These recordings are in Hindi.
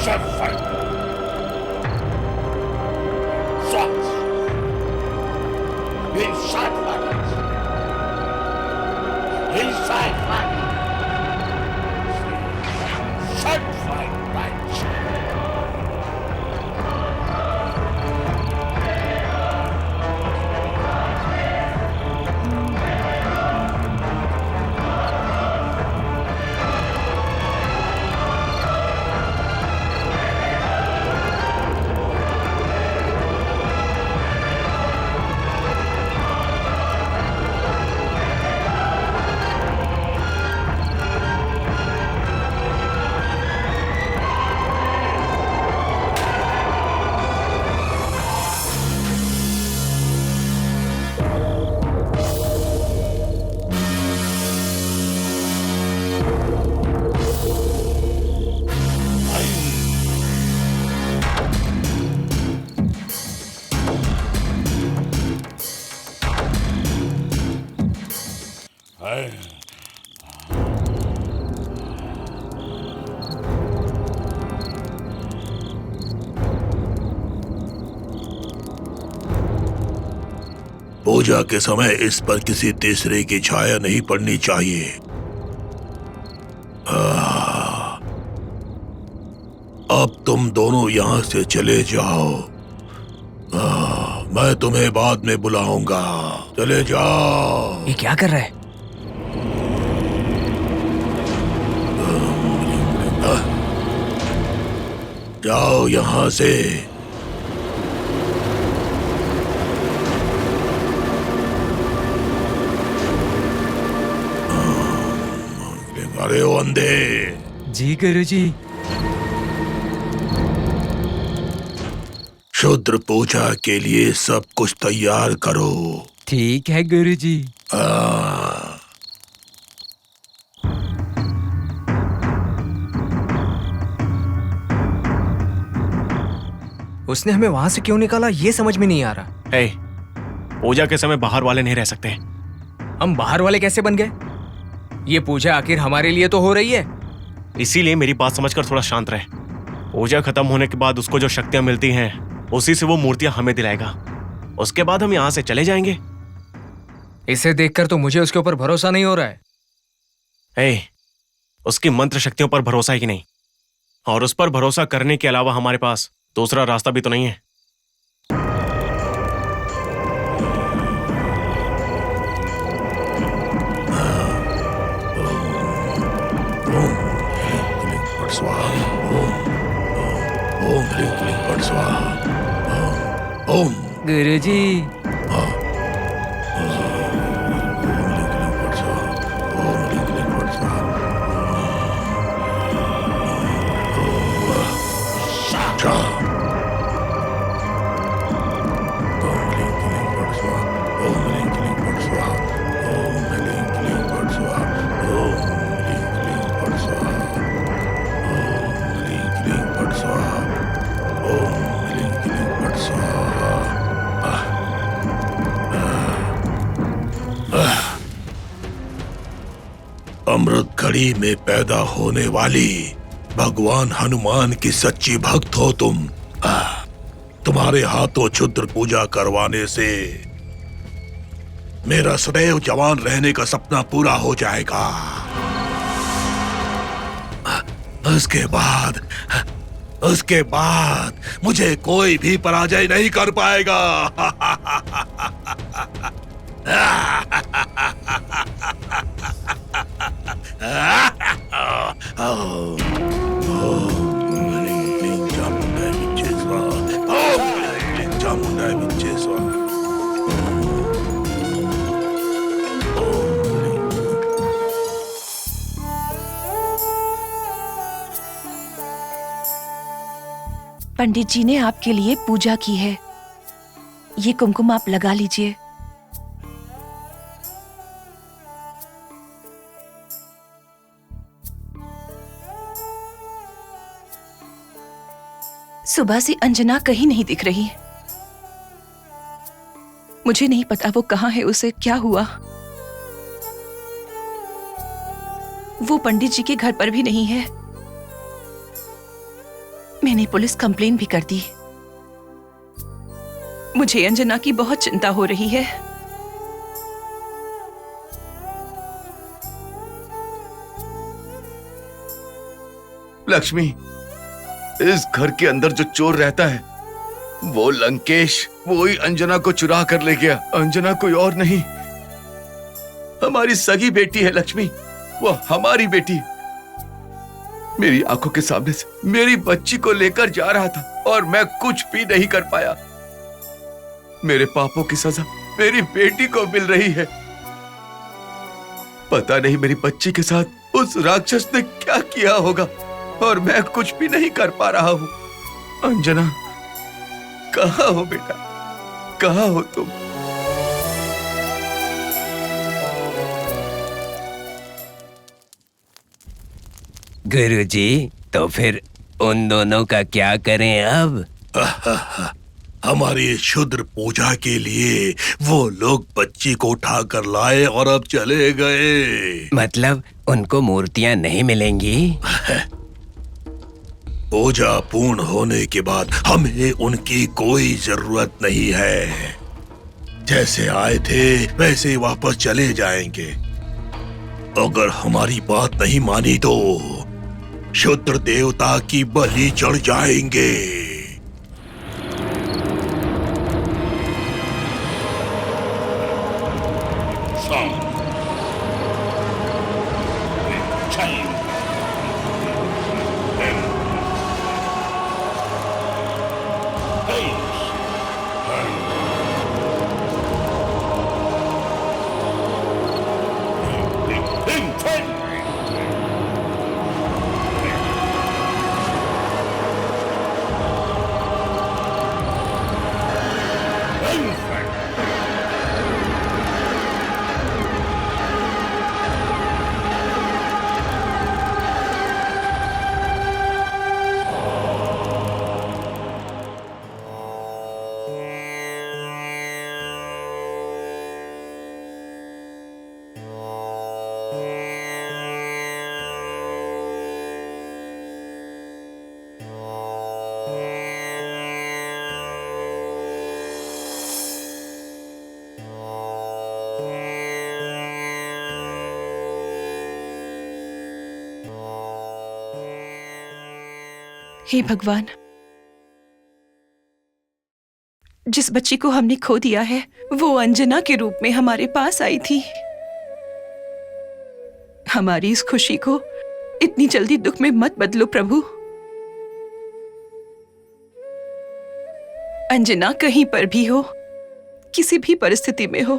Schöpfung. Sonst. Ich sag mal das. Ich sag mal. Schöpfung, Mensch. पूजा के समय इस पर किसी तीसरे की छाया नहीं पड़नी चाहिए। अब तुम दोनों यहाँ से चले जाओ। मैं तुम्हें बाद में बुलाऊंगा। चले जाओ। ये क्या कर रहा है? जाओ यहाँ से। अरे ओ अंधे। जी गुरुजी। शुद्र पूजा के लिए सब कुछ तैयार करो। ठीक है गुरुजी। उसने हमें वहां से क्यों निकाला ये समझ में नहीं आ रहा। हे, पूजा के समय बाहर वाले नहीं रह सकते। हम बाहर वाले कैसे बन गए? ये पूजा आखिर हमारे लिए तो हो रही है। इसीलिए मेरी बात समझकर थोड़ा शांत रहे। पूजा खत्म होने के बाद उसको जो शक्तियां मिलती हैं उसी से वो मूर्तियां हमें दिलाएगा। उसके बाद हम यहाँ से चले जाएंगे। इसे देखकर तो मुझे उसके ऊपर भरोसा नहीं हो रहा है। हे, उसकी मंत्र शक्तियों पर भरोसा है कि नहीं? और उस पर भरोसा करने के अलावा हमारे पास दूसरा रास्ता भी तो नहीं है। गुरुजी। अमृत घड़ी में पैदा होने वाली भगवान हनुमान की सच्ची भक्त हो तुम। तुम्हारे हाथों क्षुद्र पूजा करवाने से मेरा सदैव जवान रहने का सपना पूरा हो जाएगा। उसके बाद मुझे कोई भी पराजय नहीं कर पाएगा। पंडित जी ने आपके लिए पूजा की है। ये कुमकुम आप लगा लीजिए। सुबह से अंजना कहीं नहीं दिख रही। मुझे नहीं पता वो कहाँ है, उसे क्या हुआ। वो पंडित जी के घर पर भी नहीं है। मैंने पुलिस कंप्लेन भी कर दी। मुझे अंजना की बहुत चिंता हो रही है। लक्ष्मी, इस घर के अंदर जो चोर रहता है वो लंकेश, वो ही अंजना को चुरा कर ले गया। अंजना कोई और नहीं, हमारी सगी बेटी है लक्ष्मी, वो हमारी बेटी। मेरी आंखों के सामने से मेरी बच्ची को लेकर जा रहा था और मैं कुछ भी नहीं कर पाया। मेरे पापों की सजा मेरी बेटी को मिल रही है। पता नहीं मेरी बच्ची के साथ उस राक्षस ने क्या किया होगा और मैं कुछ भी नहीं कर पा रहा हूं। अंजना, कहाँ हो बेटा, कहाँ हो तुम? गुरुजी, तो फिर उन दोनों का क्या करें अब? हमारी क्षुद्र पूजा के लिए वो लोग बच्ची को उठा कर लाए और अब चले गए। मतलब उनको मूर्तियां नहीं मिलेंगी? पूजा पूर्ण होने के बाद हमें उनकी कोई जरूरत नहीं है। जैसे आए थे वैसे ही वापस चले जाएंगे। अगर हमारी बात नहीं मानी तो क्षुद्र देवता की बलि चढ़ जाएंगे। हे भगवान, जिस बच्ची को हमने खो दिया है वो अंजना के रूप में हमारे पास आई थी। हमारी इस खुशी को इतनी जल्दी दुख में मत बदलो प्रभु। अंजना कहीं पर भी हो, किसी भी परिस्थिति में हो,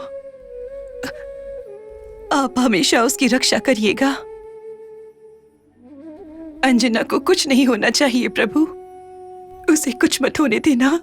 आप हमेशा उसकी रक्षा करिएगा। अंजना को कुछ नहीं होना चाहिए प्रभु, उसे कुछ मत होने देना।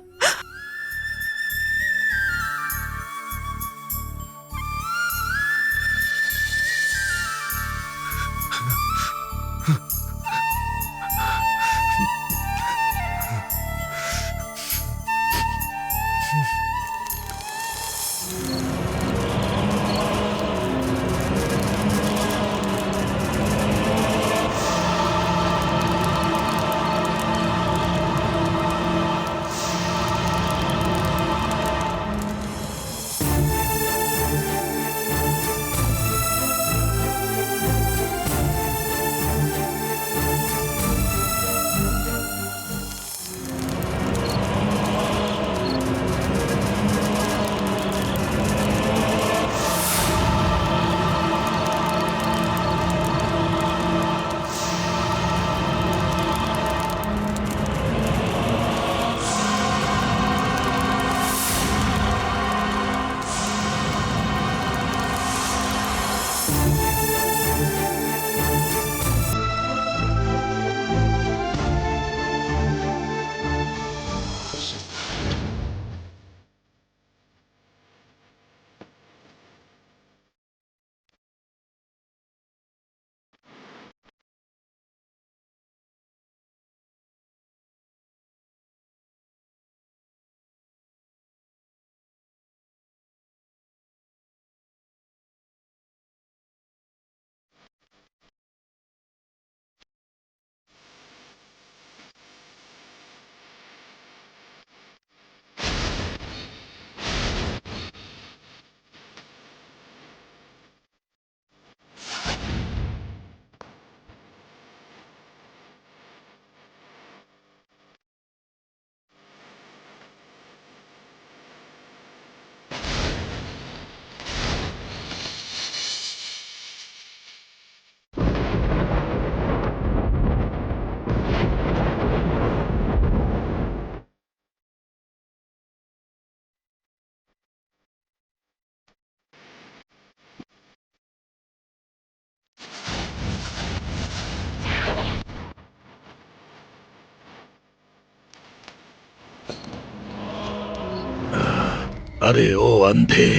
अरे ओ अंधे,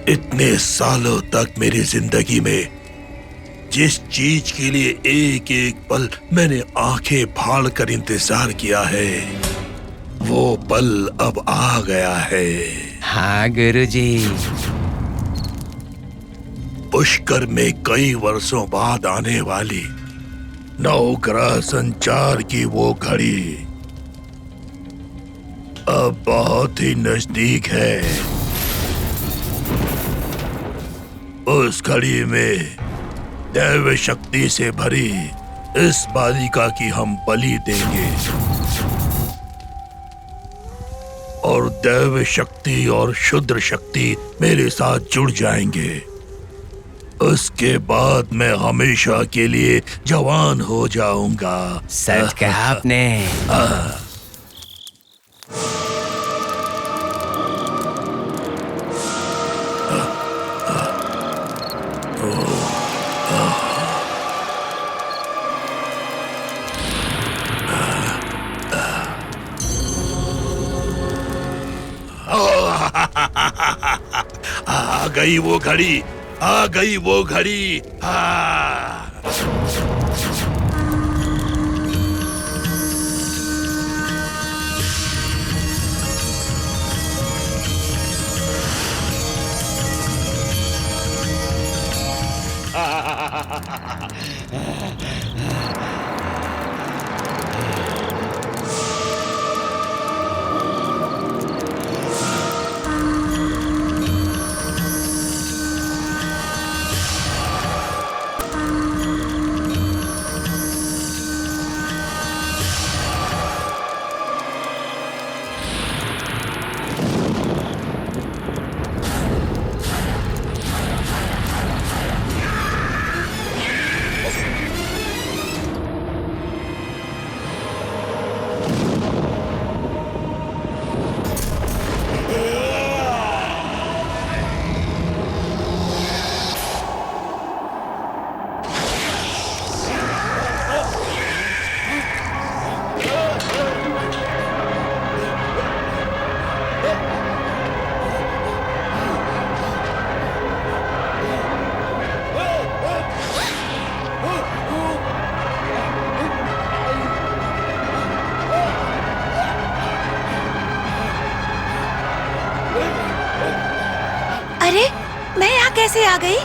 इतने सालों तक मेरी जिंदगी में जिस चीज के लिए एक एक पल मैंने आंखें फाड़ कर इंतजार किया है, वो पल अब आ गया है। हाँ गुरुजी। पुष्कर में कई वर्षों बाद आने वाली नवग्रह संचार की वो घड़ी अब बहुत ही नजदीक है। उस घड़ी में दैव शक्ति से भरी इस बालिका की हम बलि देंगे और दैव शक्ति और शुद्र शक्ति मेरे साथ जुड़ जाएंगे। उसके बाद मैं हमेशा के लिए जवान हो जाऊंगा। सच कहा आपने। आ गई वो घड़ी, आ गई वो घड़ी। हाँ। अरे मैं यहाँ कैसे आ गई?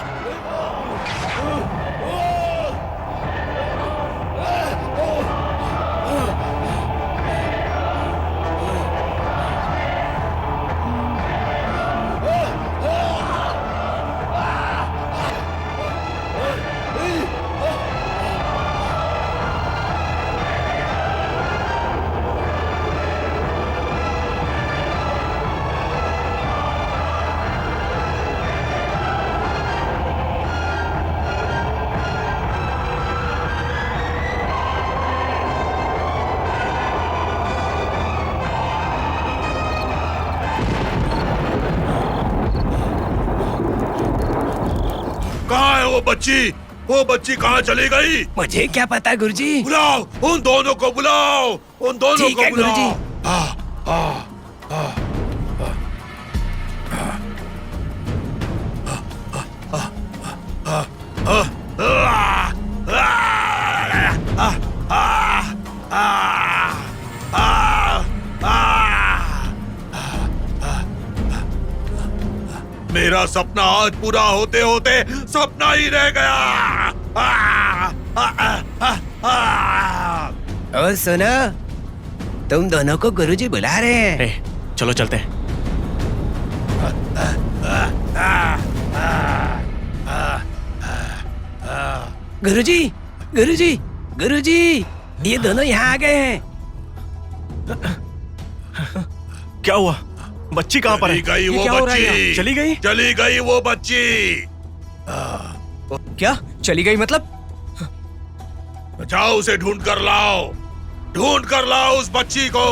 वो बच्ची कहाँ चली गई? मुझे क्या पता गुरुजी। बुलाओ, उन दोनों को बुलाओ, उन दोनों ठीक को है बुलाओ। गुरुजी। मेरा सपना आज पूरा होते होते सपना ही रह गया। ओ सुनो, तुम दोनों को गुरुजी बुला रहे हैं। ए, चलो चलते हैं। गुरुजी, गुरुजी, गुरुजी, ये दोनों यहाँ आ गए हैं। क्या हुआ? बच्ची कहाँ पर है? चली गई वो क्या हो रहा है बच्ची। चली गई? चली गई वो बच्ची। क्या चली गई मतलब? जाओ उसे ढूंढ कर लाओ, ढूंढ कर लाओ उस बच्ची को।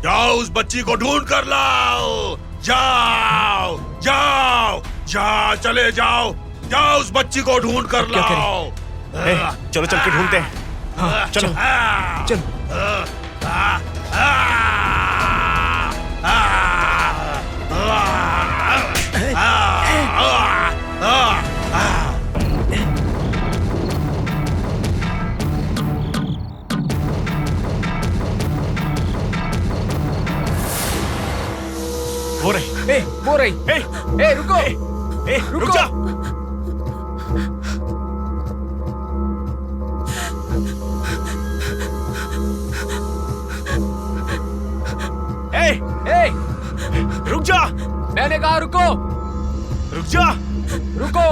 जाओ उस बच्ची को ढूंढ कर लाओ। जाओ जाओ जाओ, चले जाओ, जाओ उस बच्ची को ढूंढ कर क्या करें? लाओ। ए, चलो चल के ढूंढते हैं। हाँ, चलो। चलो। वो रही। वो रही। रुको। रुक जा। रुक जा। मैंने कहा रुको। रुक जा। रुको।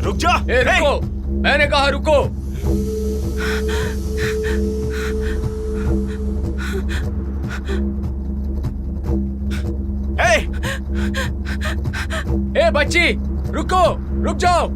रुक जा। रुको। मैंने कहा रुको। बच्ची, रुको। रुक जाओ।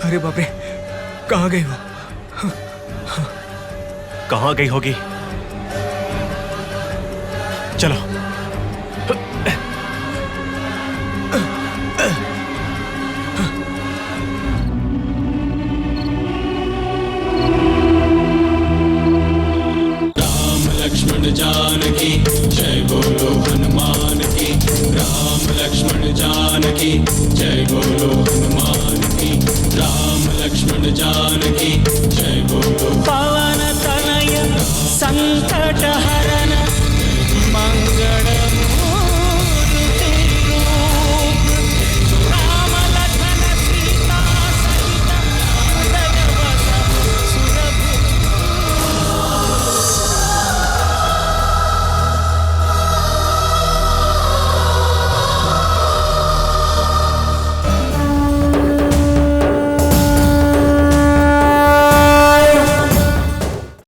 अरे बाप रे, कहाँ गई वो? कहाँ गई होगी? चलो। राम लक्ष्मण जानकी जय बोलो हनुमान की। राम लक्ष्मण जानकी जय बोलो हनुमान की। राम लक्ष्मण जानकी जय बोलो। पवन तनय संकट